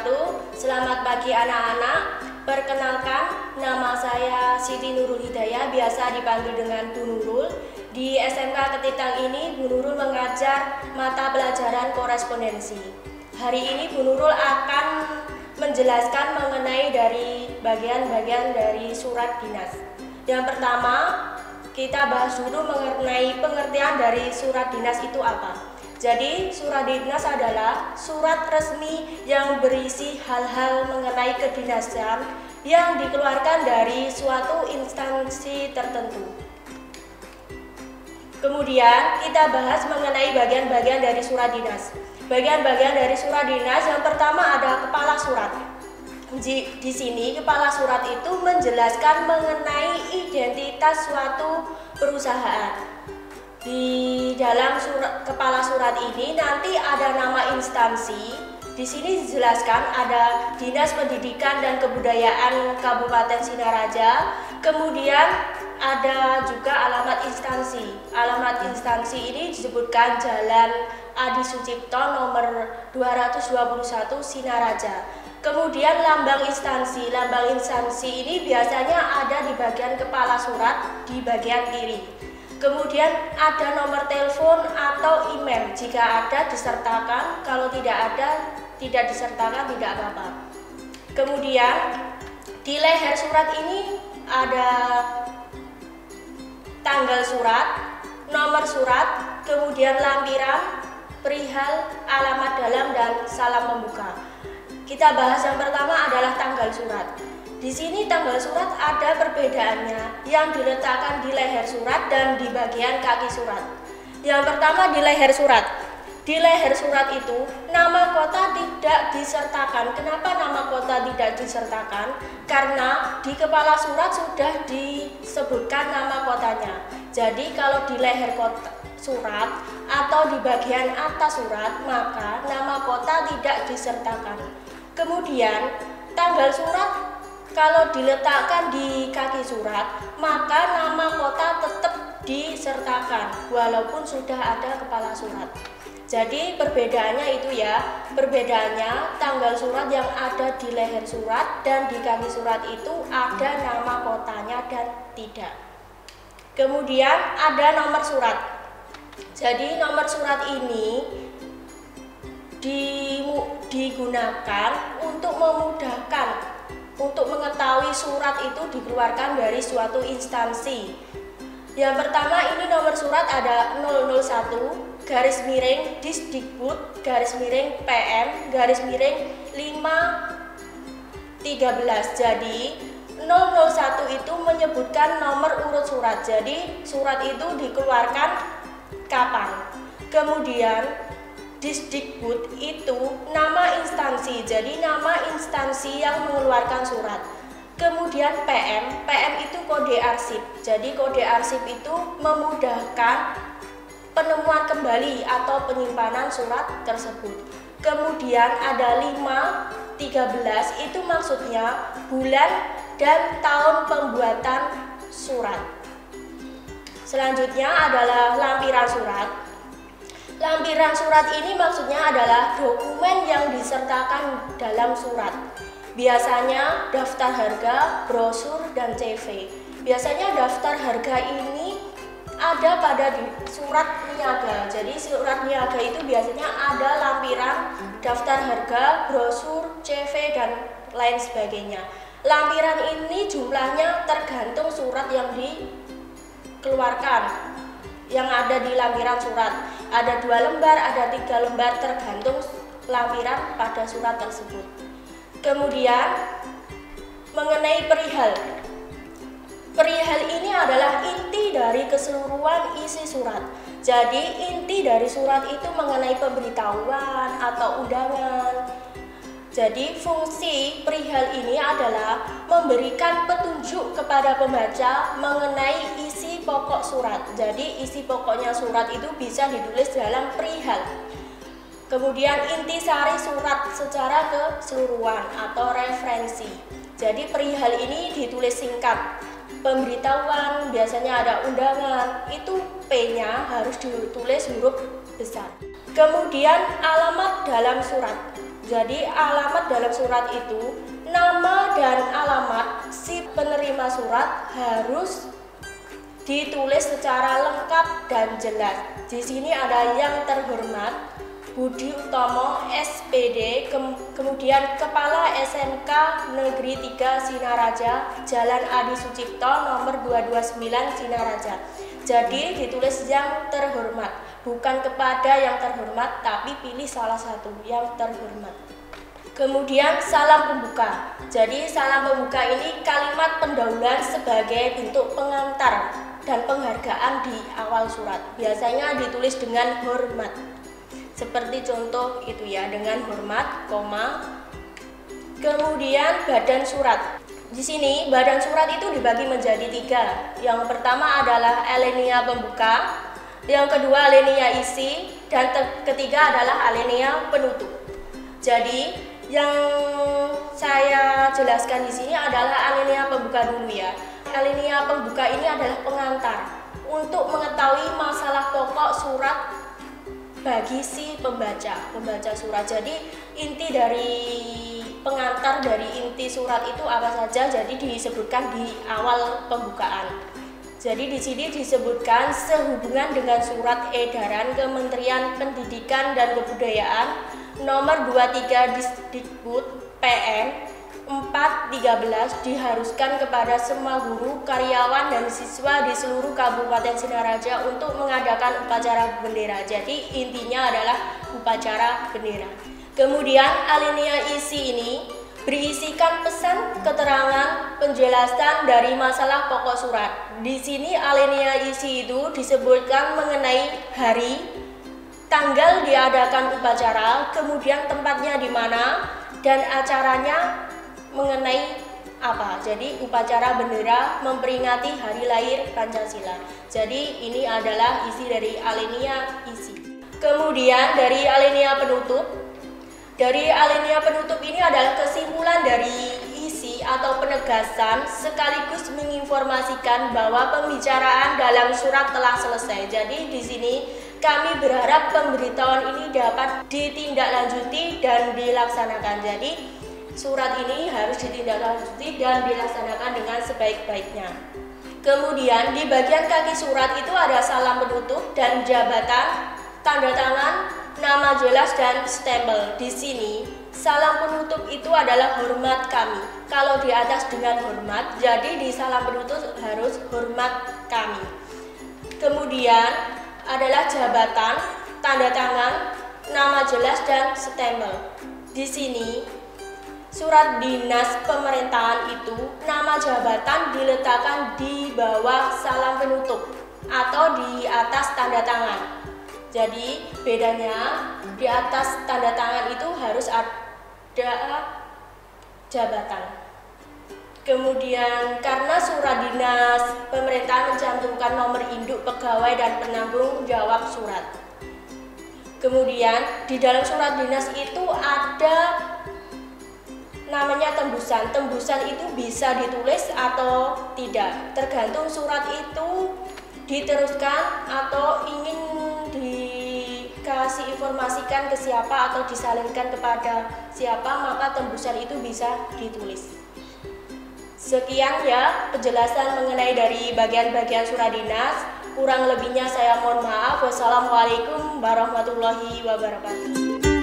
wabarakatuh. Selamat pagi anak-anak. Perkenalkan, nama saya Siti Nurul Hidayah, biasa dipanggil dengan Bu Nurul. Di SMK Ketitang ini Bu Nurul mengajar mata pelajaran korespondensi. Hari ini Bu Nurul akan menjelaskan mengenai dari bagian-bagian dari surat dinas. Yang pertama, kita bahas dulu mengenai pengertian dari surat dinas itu apa. Jadi, surat dinas adalah surat resmi yang berisi hal-hal mengenai kedinasan yang dikeluarkan dari suatu instansi tertentu. Kemudian, kita bahas mengenai bagian-bagian dari surat dinas. Bagian-bagian dari surat dinas yang pertama ada kepala surat. Di sini kepala surat itu menjelaskan mengenai identitas suatu perusahaan. Di dalam kepala surat ini nanti ada nama instansi. Di sini dijelaskan ada Dinas Pendidikan dan Kebudayaan Kabupaten Singaraja. Kemudian ada juga alamat instansi. Alamat instansi ini disebutkan Jalan Adi Sucipto nomor 221 Singaraja. Kemudian lambang instansi. Lambang instansi ini biasanya ada di bagian kepala surat di bagian kiri. Kemudian ada nomor telepon atau email. Jika ada disertakan, kalau tidak ada tidak disertakan, tidak apa-apa. Kemudian di leher surat ini ada tanggal surat, nomor surat, kemudian lampiran, perihal, alamat dalam, dan salam pembuka. Kita bahas yang pertama adalah tanggal surat. Di sini tanggal surat ada perbedaannya yang diletakkan di leher surat dan di bagian kaki surat. Yang pertama di leher surat. Di leher surat itu nama kota tidak disertakan. Kenapa nama kota tidak disertakan? Karena di kepala surat sudah disebutkan nama kotanya. Jadi kalau di leher surat atau di bagian atas surat, maka nama kota tidak disertakan. Kemudian tanggal surat kalau diletakkan di kaki surat, maka nama kota tetap disertakan walaupun sudah ada kepala surat. Jadi perbedaannya itu ya, perbedaannya tanggal surat yang ada di leher surat dan di kaki surat itu ada nama kotanya dan tidak. Kemudian ada nomor surat. Jadi nomor surat ini digunakan untuk memudahkan untuk mengetahui surat itu dikeluarkan dari suatu instansi. Yang pertama ini nomor surat ada 001 garis miring Disdikbud garis miring PM garis miring 513. Jadi 001 itu menyebutkan nomor urut surat. Jadi surat itu dikeluarkan kapan. Kemudian Disdikbud itu nama instansi, jadi nama instansi yang mengeluarkan surat. Kemudian PM itu kode arsip, jadi kode arsip itu memudahkan penemuan kembali atau penyimpanan surat tersebut. Kemudian ada 513 itu maksudnya bulan dan tahun pembuatan surat. Selanjutnya adalah lampiran surat. Lampiran surat ini maksudnya adalah dokumen yang disertakan dalam surat. Biasanya daftar harga, brosur, dan CV. Biasanya daftar harga ini ada pada surat niaga. Jadi surat niaga itu biasanya ada lampiran, daftar harga, brosur, CV, dan lain sebagainya. Lampiran ini jumlahnya tergantung surat yang dikeluarkan. Yang ada di lampiran surat ada 2 lembar, ada 3 lembar tergantung lampiran pada surat tersebut. Kemudian mengenai perihal. Perihal ini adalah inti dari keseluruhan isi surat. Jadi inti dari surat itu mengenai pemberitahuan atau undangan. Jadi fungsi perihal ini adalah memberikan petunjuk kepada pembaca mengenai isi pokok surat. Jadi isi pokoknya surat itu bisa ditulis dalam perihal. Kemudian intisari surat secara keseluruhan atau referensi. Jadi perihal ini ditulis singkat. Pemberitahuan biasanya ada undangan, itu P-nya harus ditulis huruf besar. Kemudian alamat dalam surat. Jadi alamat dalam surat itu, nama dan alamat si penerima surat harus ditulis secara lengkap dan jelas. Di sini ada yang terhormat Budi Utomo SPD, kemudian Kepala SMK Negeri 3 Sinaraja, Jalan Adi Sucipto nomor 229 Sinaraja. Jadi ditulis yang terhormat, bukan kepada yang terhormat, tapi pilih salah satu yang terhormat. Kemudian salam pembuka. Jadi salam pembuka ini kalimat pendahuluan sebagai bentuk pengantar dan penghargaan di awal surat. Biasanya ditulis dengan hormat. Seperti contoh itu ya, dengan hormat, koma. Kemudian badan surat. Di sini badan surat itu dibagi menjadi 3. Yang pertama adalah alinea pembuka, yang kedua alinea isi, dan ketiga adalah alinea penutup. Jadi yang saya jelaskan di sini adalah alinea pembuka dulu ya. Alinea pembuka ini adalah pengantar untuk mengetahui masalah pokok surat bagi si pembaca surat. Jadi inti dari pengantar dari inti surat itu apa saja, jadi disebutkan di awal pembukaan. Jadi di sini disebutkan sehubungan dengan surat edaran Kementerian Pendidikan dan Kebudayaan nomor 23 Disdikbud PN 413 diharuskan kepada semua guru, karyawan, dan siswa di seluruh Kabupaten Sinaraja untuk mengadakan upacara bendera. Jadi intinya adalah upacara bendera. Kemudian alinea isi ini berisikan pesan, keterangan, penjelasan dari masalah pokok surat. Di sini alinea isi itu disebutkan mengenai hari, tanggal diadakan upacara, kemudian tempatnya di mana, dan acaranya mengenai apa. Jadi upacara bendera memperingati hari lahir Pancasila. Jadi ini adalah isi dari alinea isi. Kemudian dari alinea penutup. Dari alinea penutup ini adalah kesimpulan dari isi atau penegasan sekaligus menginformasikan bahwa pembicaraan dalam surat telah selesai. Jadi di sini kami berharap pemberitahuan ini dapat ditindaklanjuti dan dilaksanakan. Jadi surat ini harus ditindaklanjuti dan dilaksanakan dengan sebaik-baiknya. Kemudian di bagian kaki surat itu ada salam penutup dan jabatan, tanda tangan, nama jelas, dan stempel. Di sini salam penutup itu adalah hormat kami. Kalau di atas dengan hormat, jadi di salam penutup harus hormat kami. Kemudian adalah jabatan, tanda tangan, nama jelas, dan stempel. Di sini surat dinas pemerintahan itu nama jabatan diletakkan di bawah salam penutup atau di atas tanda tangan. Jadi bedanya di atas tanda tangan itu harus ada jabatan. Kemudian karena surat dinas pemerintahan mencantumkan nomor induk pegawai dan penanggung jawab surat. Kemudian di dalam surat dinas itu ada namanya tembusan. Tembusan itu bisa ditulis atau tidak, tergantung surat itu diteruskan atau ingin dikasih informasikan ke siapa atau disalinkan kepada siapa, maka tembusan itu bisa ditulis. Sekian ya penjelasan mengenai dari bagian-bagian surat dinas. Kurang lebihnya saya mohon maaf. Wassalamualaikum warahmatullahi wabarakatuh.